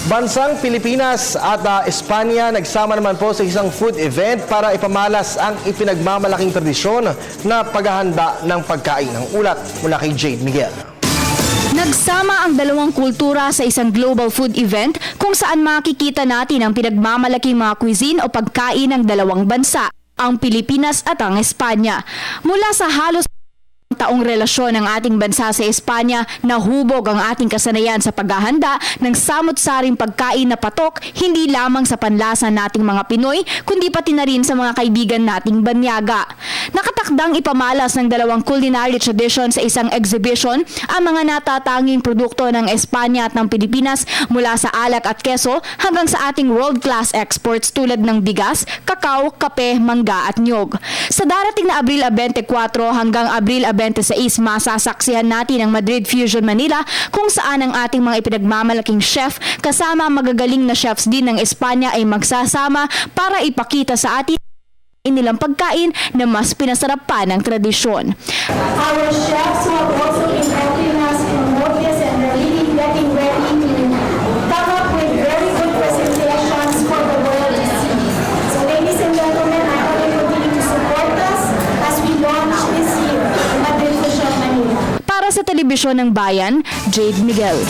Bansang Pilipinas at Espanya nagsama naman po sa isang food event para ipamalas ang ipinagmamalaking tradisyon na paghahanda ng pagkain ng ulat. Mula kay Jade Miguel. Nagsama ang dalawang kultura sa isang global food event kung saan makikita natin ang pinagmamalaking mga cuisine o pagkain ng dalawang bansa, ang Pilipinas at ang Espanya. Mula sa halos taong relasyon ng ating bansa sa Espanya, nahubog ang ating kasanayan sa paghahanda ng samot-saring pagkain na patok hindi lamang sa panlasa nating mga Pinoy, kundi pati na rin sa mga kaibigan nating banyaga. Nakatakdang ipamalas ng dalawang culinary tradition sa isang exhibition ang mga natatanging produkto ng Espanya at ng Pilipinas mula sa alak at keso hanggang sa ating world-class exports tulad ng bigas, kakao, kape, mangga at nyog. Sa darating na Abril 24 hanggang Abril 26, masasaksihan natin ang Madrid Fusion Manila kung saan ang ating mga ipinagmamalaking chef kasama magagaling na chefs din ng Espanya ay magsasama para ipakita sa atin nilang pagkain na mas pinasarap pa ng tradisyon. Our chefs who have also been helping us promote this and they're really getting ready to come up with very good presentations for the world to see. So ladies and gentlemen, I hope you continue to support us as we launch this year in Madrid Fusion Manila. Para sa Telebisyon ng Bayan, Jade Miguel.